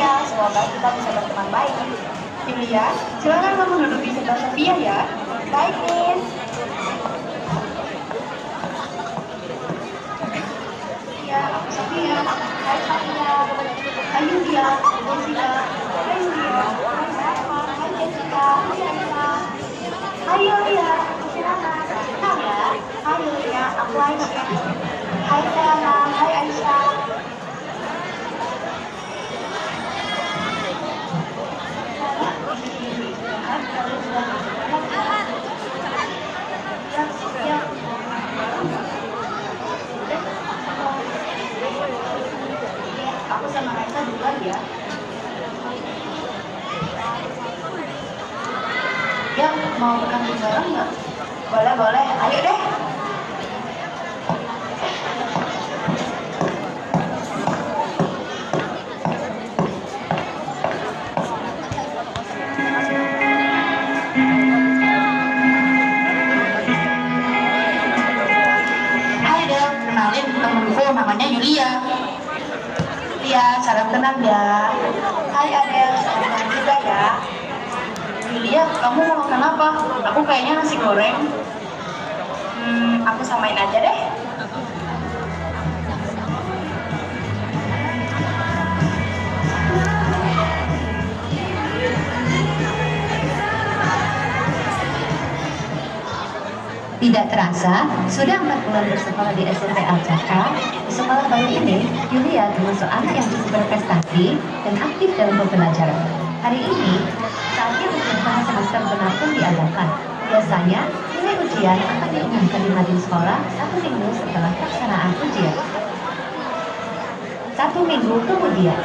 Yulia, semoga kita bisa berteman baik. Yulia, silakan kamu duduk di sebelah Sofia ya. Baik, Miss. Ya, aku Sofia. Hai Sofia. Hai Yulia. Jessica. Hai Yulia. Hai Rafa. Hai Jessica. Hai Aisyah. Hai Yulia. Silakan. Kenal ya. Hai Yulia. Aku Aisyah. Hai Selena. Hai Aisyah. Aku sama Raisa duluan ya. Ya, mau ke kantin bareng nggak? Boleh, boleh. Ayo deh. Hai Del, kenalin temenku namanya Yulia. Yulia, salam kenal ya. Hai Adel, salam kenal juga ya. Yulia, kamu mau makan apa? Aku kayaknya nasi goreng. Aku samain aja deh. Tidak terasa, sudah 4 bulan bersekolah di SMP Al-Caka. Di sekolah baru ini, Yulia termasuk anak yang cukup berprestasi dan aktif dalam pembelajaran. Hari ini, saatnya ujian tengah semester benar pun diadakan. Biasanya, nilai ujian akan diumumkan di mading sekolah 1 minggu setelah pelaksanaan ujian. 1 minggu kemudian.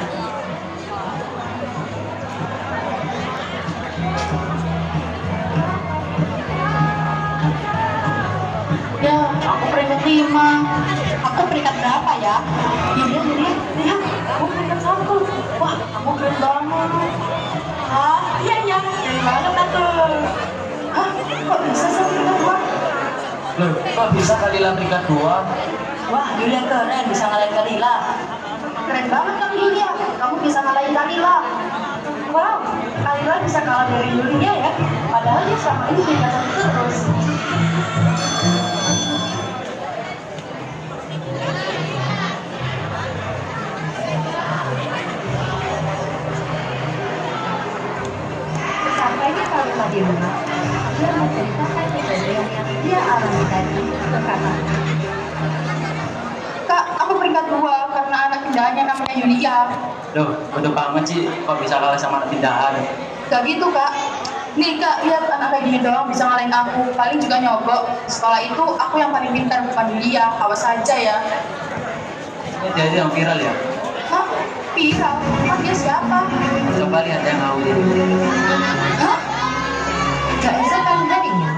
Ya, aku peringkat 5. Aku peringkat berapa ya? Yulia, lihat, aku peringkat 1. Wah, kamu keren banget. Ah, iya, keren banget aku. Hah, kok bisa sih peringkat 2? Loh, kok bisa Kalila peringkat 2? Wah, Yulia keren, bisa ngalahin Kalila. Keren banget kamu Yulia, kamu bisa ngalahin Kalila. Wow, Kalila bisa kalah dari Yulia ya. Padahal dia selama ini peringkat 1 terus. Sampainya Kalila di rumah, dia menceritakan kejadian yang dia alami tadi ke kakak. Kak, aku peringkat 2 karena anak pindahannya namanya Yulia. Loh, bodoh banget sih kok bisa kalah sama anak pindahan. Gak gitu kak. Nih kak, lihat anak kayak gini doang bisa ngalahin aku. Paling juga nyogok. Sekolah itu aku yang paling pintar bukan dia. Awas aja ya. Ini dia yang viral ya? Hah? Viral? Emang dia siapa? Coba lihat yang ngawin. Hah? Keesokan harinya,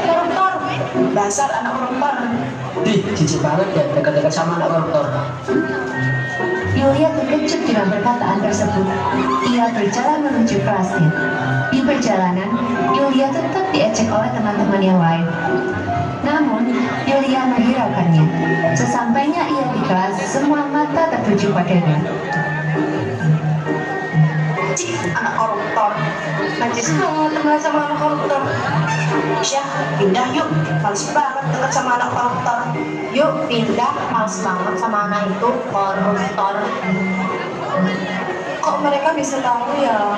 Koruptor. Dasar anak koruptor. Dih, jijik banget ya dekat-dekat sama anak koruptor. Yulia terkejut dengan perkataan tersebut. Ia berjalan menuju kelasnya. Di perjalanan, Yulia tetap diejek oleh teman-teman yang lain. Namun, Yulia menghiraukannya. Sesampainya ia di kelas, semua mata tertuju padanya. Cih, anak koruptor. Najis banget teman sama anak koruptor. Syah, pindah yuk. Males banget dekat sama anak koruptor. Yuk, pindah. Males banget sama anak itu koruptor. Kok mereka bisa tahu ya?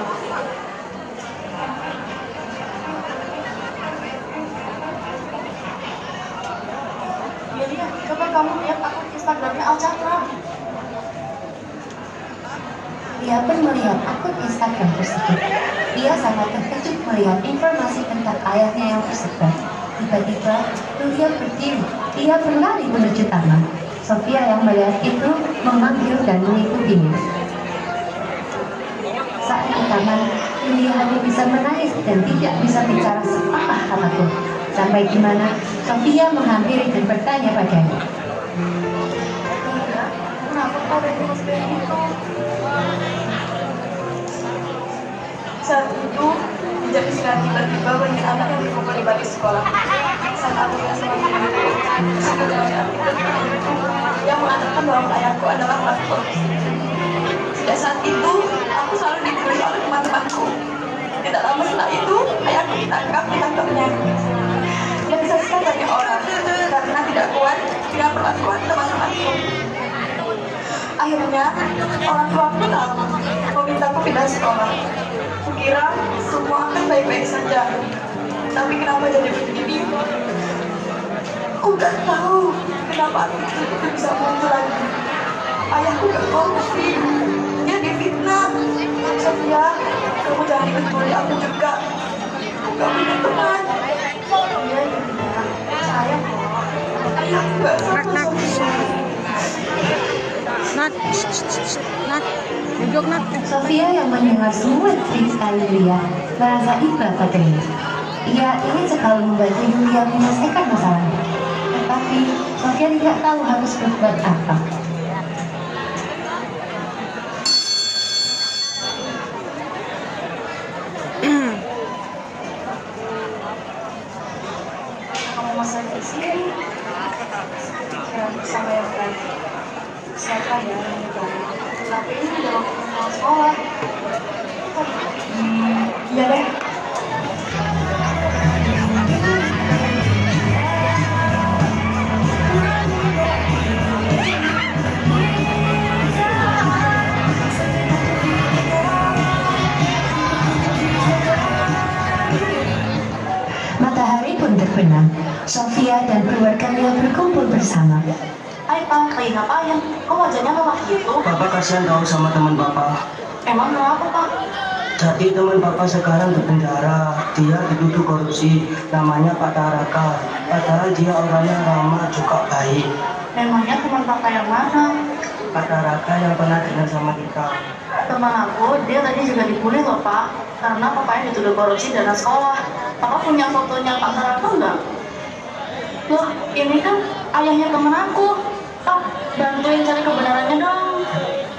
Yulia, coba kamu lihat akun Instagramnya Al-Cakra. Ia pun melihat akun Instagram tersebut. Ia sangat terkejut melihat informasi tentang ayahnya yang tersebar. Tiba-tiba, Yulia berdiri. Ia berlari menuju taman. Sofia yang melihat itu memanggil dan mengikutinya. Saat di taman, Yulia hanya bisa menangis dan tidak bisa bicara sepatah kata pun. Sampai di mana Sofia menghampiri dan bertanya padanya. Kenapa kau ada tugas kayak gitu? Saat itu, sejak istirahat tiba-tiba banyak anak yang dikumpul di balik sekolah. Saat aku bilang sama temanku, yang mengatakan bahwa ayahku adalah pelaku korupsi. Sejak saat itu, aku selalu dibully oleh teman-temanku. Tidak lama setelah itu, ayahku ditangkap di kantornya. Dia disaksikan banyak orang karena tidak kuat dengan perlakuan teman-temanku. Akhirnya, orang tuaku tahu memintaku pindah sekolah. Kukira semua akan baik-baik saja. Tapi kenapa jadi begini? Aku gak tahu kenapa aku itu bisa muncul lagi. Ayahku gak korupsi, dia difitnah. Sofia, kamu jangan ikut aku juga. Aku gak punya teman. Iya, saya kok. Ayahku gak sama Sofia. Nat, duduk Nat. Sofia yang mendengar semua cerita Yulia merasa iba padanya. Ia ingin sekali membantu Yulia menyelesaikan masalahnya. Tetapi Sofia tidak tahu harus berbuat apa. Kamu masih di sini? Sama yang tadi. Siapa ya yang mencari? Tapi ini udah waktu pulang sekolah. Iya deh. Matahari pun terbenam. Sofia dan keluarganya berkumpul bersama. Hai Pak, lagi ngapain? Kok wajahnya lelah gitu? Bapak kasihan tahu sama teman Bapak. Emang kenapa Pak? Jadi teman Bapak sekarang di penjara. Dia dituduh korupsi. Namanya Pak Taraka. Padahal dia orangnya ramah juga baik. Memangnya teman Bapak yang mana? Pak Taraka yang pernah kenal sama kita. Teman aku, dia tadi juga dibully loh Pak. Karena papanya dituduh korupsi dana sekolah. Bapak punya fotonya Pak Taraka enggak? Loh, ini kan ayahnya teman aku. Pak, bantuin cari kebenarannya dong.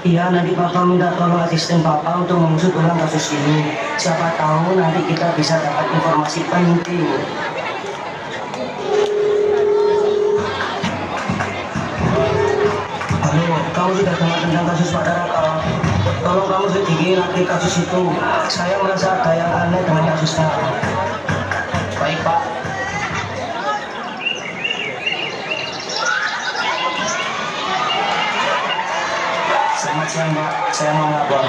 Iya, nanti Bapak minta tolong asisten Bapak untuk mengusut ulang kasus ini. Siapa tahu nanti kita bisa dapat informasi penting. Halo, kamu sudah dengar tentang kasus Pak Taraka? Tolong kamu selidiki lagi kasus itu. Saya merasa ada yang aneh dengan kasusnya. Baik Pak. Selamat siang Pak, saya mau lapor.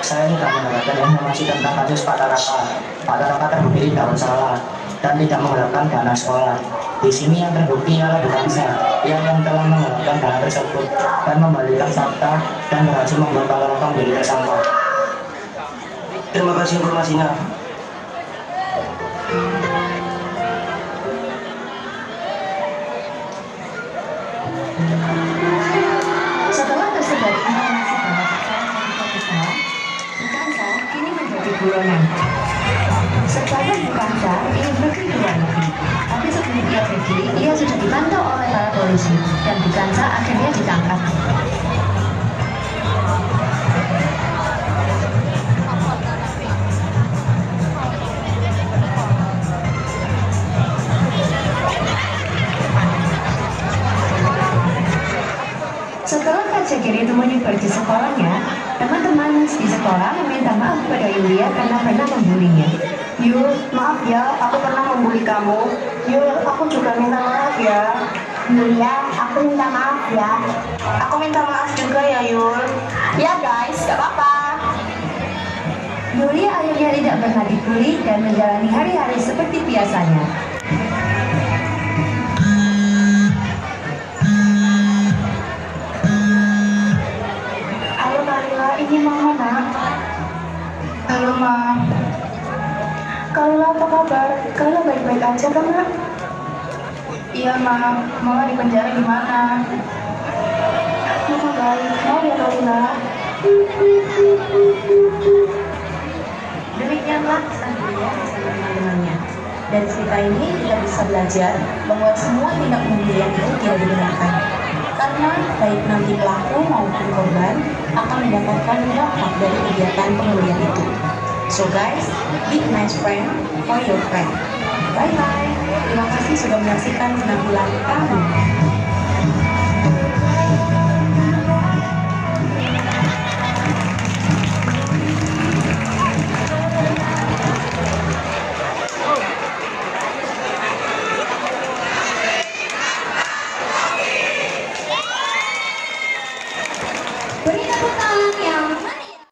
Saya sudah mendapatkan informasi tentang kasus Pak Taraka. Pak Taraka terbukti tidak bersalah dan tidak menggelapkan dana sekolah. Di sini yang terbukti adalah bukan saya yang telah menggelapkan dana tersebut dan membalikan fakta dan berhasil membuat Pak Taraka menjadi tersangka. Terima kasih informasinya. Setelah tersebar informasi bahwa Bukansa besar, Bukansa kini menjadi buronan. Sekarang Bukansa ingin pergi ke luar negeri, tapi sebelum ia pergi, ia sudah dipantau oleh para polisi dan Bukansa akhirnya ditangkap. Setelah Kak Jagir itu menyebar di sekolahnya, teman-teman di sekolah meminta maaf kepada Yulia karena pernah membulinya. Yul, maaf ya, aku pernah membuli kamu. Yul, aku juga minta maaf ya. Yulia, aku minta maaf ya. Aku minta maaf juga ya Yul. Ya guys, gak apa-apa. Yulia akhirnya tidak pernah dibully dan menjalani hari-hari seperti biasanya. Halo Kalila, ini Mama nak. Halo Ma. Kalila apa kabar? Kalila baik-baik aja kan nak? Iya Ma, Mama di penjara gimana? Mama baik, mau ya Kalila? Demikianlah kisah Yulia bersama teman-temannya. Dari cerita ini kita bisa belajar bahwa semua tindak pembulian itu tidak dibenarkan. Karena baik nanti pelaku maupun korban akan mendapatkan dampak dari kegiatan pembulian itu. So guys, be nice friend for your friend. Bye bye. Terima kasih sudah menyaksikan penampilan kami.